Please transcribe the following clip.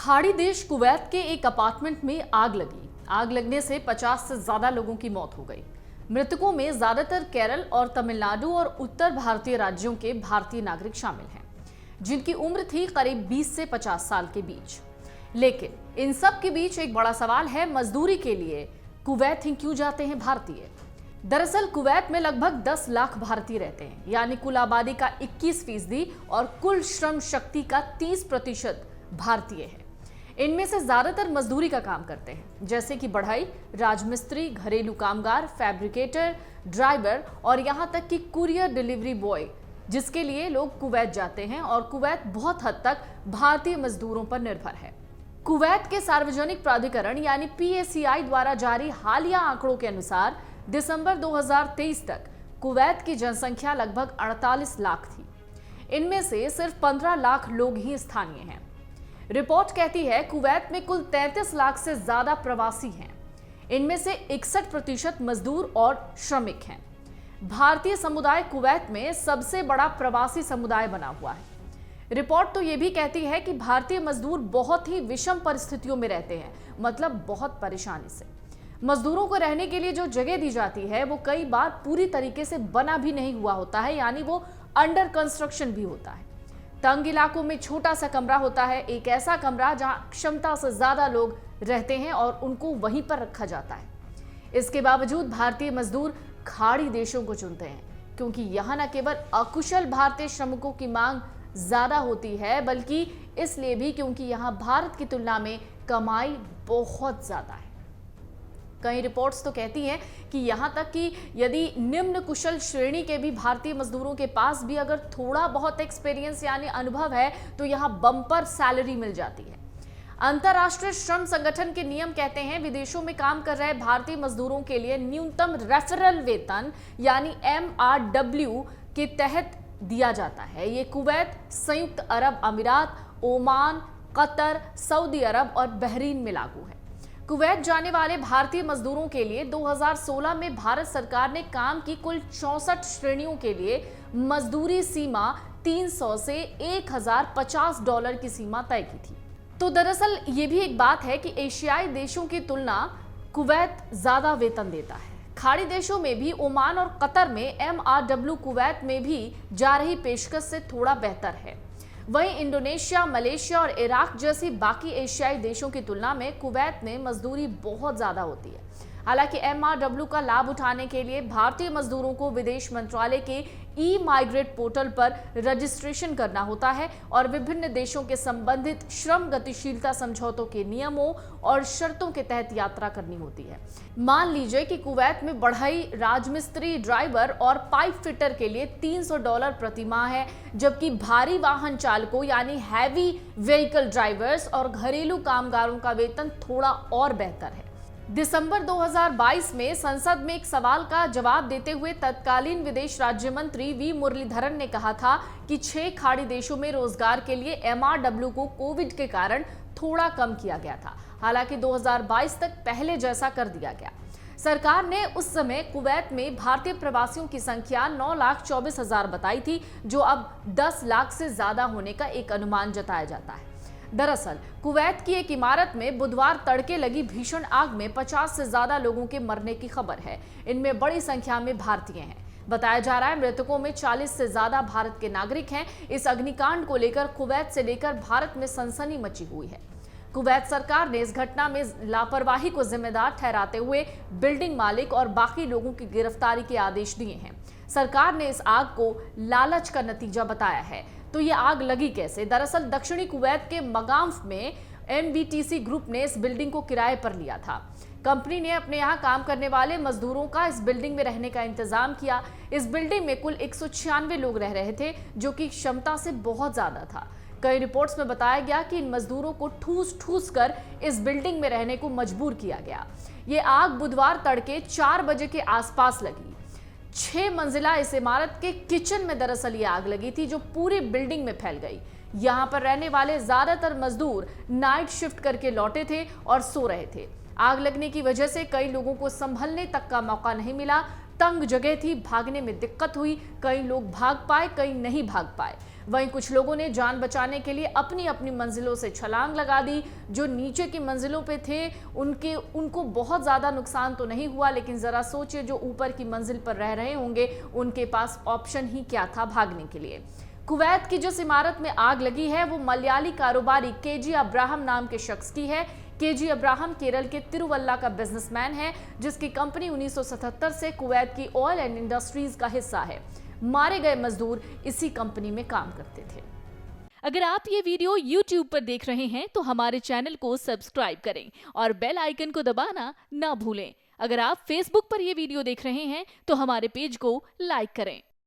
खाड़ी देश कुवैत के एक अपार्टमेंट में आग लगी। आग लगने से 50 से ज्यादा लोगों की मौत हो गई। मृतकों में ज्यादातर केरल और तमिलनाडु और उत्तर भारतीय राज्यों के भारतीय नागरिक शामिल हैं, जिनकी उम्र थी करीब 20 से 50 साल के बीच। लेकिन इन सब के बीच एक बड़ा सवाल है, मजदूरी के लिए कुवैत ही क्यों जाते हैं भारतीय। दरअसल कुवैत में लगभग 10 लाख भारतीय रहते हैं, यानी कुल आबादी का 21% और कुल श्रम शक्ति का 30% भारतीय है। इनमें से ज्यादातर मजदूरी का काम करते हैं, जैसे कि बढ़ई, राजमिस्त्री, घरेलू कामगार, फैब्रिकेटर, ड्राइवर और यहां तक कि कुरियर डिलीवरी बॉय, जिसके लिए लोग कुवैत जाते हैं। और कुवैत बहुत हद तक भारतीय मजदूरों पर निर्भर है। कुवैत के सार्वजनिक प्राधिकरण यानी PACI द्वारा जारी हालिया आंकड़ों के अनुसार दिसंबर 2023 तक कुवैत की जनसंख्या लगभग 48 लाख थी। इनमें से सिर्फ 15 लाख लोग ही स्थानीय हैं। रिपोर्ट कहती है कुवैत में कुल 33 लाख से ज्यादा प्रवासी हैं। इनमें से 61% मजदूर और श्रमिक हैं। भारतीय समुदाय कुवैत में सबसे बड़ा प्रवासी समुदाय बना हुआ है। रिपोर्ट तो यह भी कहती है कि भारतीय मजदूर बहुत ही विषम परिस्थितियों में रहते हैं, मतलब बहुत परेशानी से। मजदूरों को रहने के लिए जो जगह दी जाती है वो कई बार पूरी तरीके से बना भी नहीं हुआ होता है, यानी वो अंडर कंस्ट्रक्शन भी होता है। तंग इलाकों में छोटा सा कमरा होता है, एक ऐसा कमरा जहां क्षमता से ज्यादा लोग रहते हैं और उनको वहीं पर रखा जाता है। इसके बावजूद भारतीय मजदूर खाड़ी देशों को चुनते हैं, क्योंकि यहां न केवल अकुशल भारतीय श्रमिकों की मांग ज्यादा होती है, बल्कि इसलिए भी क्योंकि यहां भारत की तुलना में कमाई बहुत ज्यादा है। कई रिपोर्ट्स तो कहती हैं कि यहां तक कि यदि निम्न कुशल श्रेणी के भी भारतीय मजदूरों के पास भी अगर थोड़ा बहुत एक्सपीरियंस यानी अनुभव है तो यहां बम्पर सैलरी मिल जाती है। अंतर्राष्ट्रीय श्रम संगठन के नियम कहते हैं विदेशों में काम कर रहे भारतीय मजदूरों के लिए न्यूनतम रेफरल वेतन यानी MRW के तहत दिया जाता है। ये कुवैत, संयुक्त अरब अमीरात, ओमान, कतर, सऊदी अरब और बहरीन में लागू है। कुवैत जाने वाले भारतीय मजदूरों के लिए 2016 में भारत सरकार ने काम की कुल 64 श्रेणियों के लिए मजदूरी सीमा 300 से $1050 की सीमा तय की थी। तो दरअसल ये भी एक बात है कि एशियाई देशों की तुलना कुवैत ज्यादा वेतन देता है। खाड़ी देशों में भी ओमान और कतर में MRW कुवैत में भी जा रही पेशकश से थोड़ा बेहतर है। वहीं इंडोनेशिया, मलेशिया और इराक जैसी बाकी एशियाई देशों की तुलना में कुवैत में मजदूरी बहुत ज्यादा होती है। हालांकि MRW का लाभ उठाने के लिए भारतीय मजदूरों को विदेश मंत्रालय के ई-माइग्रेट पोर्टल पर रजिस्ट्रेशन करना होता है और विभिन्न देशों के संबंधित श्रम गतिशीलता समझौतों के नियमों और शर्तों के तहत यात्रा करनी होती है। मान लीजिए कि कुवैत में बढ़ई, राजमिस्त्री, ड्राइवर और पाइप फिटर के लिए $300 प्रति माह है, जबकि भारी वाहन चालकों यानी हैवी व्हीकल ड्राइवर्स और घरेलू कामगारों का वेतन थोड़ा और बेहतर है। दिसंबर 2022 में संसद में एक सवाल का जवाब देते हुए तत्कालीन विदेश राज्य मंत्री V मुरलीधरन ने कहा था कि 6 खाड़ी देशों में रोजगार के लिए MRW को कोविड के कारण थोड़ा कम किया गया था। हालांकि 2022 तक पहले जैसा कर दिया गया। सरकार ने उस समय कुवैत में भारतीय प्रवासियों की संख्या 9,24,000 बताई थी, जो अब 10 लाख से ज्यादा होने का एक अनुमान जताया जाता है। दरअसल कुवैत की एक इमारत में बुधवार तड़के लगी भीषण आग में 50 से ज्यादा लोगों के मरने की खबर है। इनमें बड़ी संख्या में भारतीय हैं। बताया जा रहा है मृतकों में 40 से ज्यादा भारत के नागरिक हैं। इस अग्निकांड को लेकर कुवैत से लेकर भारत में सनसनी मची हुई है। कुवैत सरकार ने इस घटना में लापरवाही को जिम्मेदार ठहराते हुए बिल्डिंग मालिक और बाकी लोगों की गिरफ्तारी के आदेश दिए हैं। सरकार ने इस आग को लालच का नतीजा बताया है। तो ये आग लगी कैसे? दरअसल दक्षिणी कुवैत के मगाम्फ में MBTC ग्रुप ने इस बिल्डिंग को किराए पर लिया था। कंपनी ने अपने यहाँ काम करने वाले मजदूरों का इस बिल्डिंग में रहने का इंतजाम किया। इस बिल्डिंग में कुल 196 लोग रह रहे थे, जो कि क्षमता से बहुत ज्यादा था। कई रिपोर्ट्स में बताया गया कि इन मजदूरों को ठूस ठूस कर इस बिल्डिंग में रहने को मजबूर किया गया। ये आग बुधवार तड़के 4 बजे के आसपास लगी। 6 मंजिला इस इमारत के किचन में दरअसल ये आग लगी थी, जो पूरी बिल्डिंग में फैल गई। यहाँ पर रहने वाले ज्यादातर मजदूर नाइट शिफ्ट करके लौटे थे और सो रहे थे। आग लगने की वजह से कई लोगों को संभलने तक का मौका नहीं मिला। तंग जगह थी, भागने में दिक्कत हुई। कई लोग भाग पाए, कई नहीं भाग पाए। वहीं कुछ लोगों ने जान बचाने के लिए अपनी अपनी मंजिलों से छलांग लगा दी। जो नीचे की मंजिलों पे थे उनको बहुत ज्यादा नुकसान तो नहीं हुआ, लेकिन जरा सोचिए जो ऊपर की मंजिल पर रह रहे होंगे उनके पास ऑप्शन ही क्या था भागने के लिए। कुवैत की जिस इमारत में आग लगी है वो मलयाली कारोबारी केजी अब्राहम नाम के शख्स की है। केजी अब्राहम केरल के तिरुवल्ला का बिजनेसमैन है, जिसकी कंपनी 1977 से कुवैत की ऑयल एंड इंडस्ट्रीज का हिस्सा है। मारे गए मजदूर इसी कंपनी में काम करते थे। अगर आप ये वीडियो YouTube पर देख रहे हैं तो हमारे चैनल को सब्सक्राइब करें और बेल आइकन को दबाना ना भूलें। अगर आप Facebook पर ये वीडियो देख रहे हैं तो हमारे पेज को लाइक करें।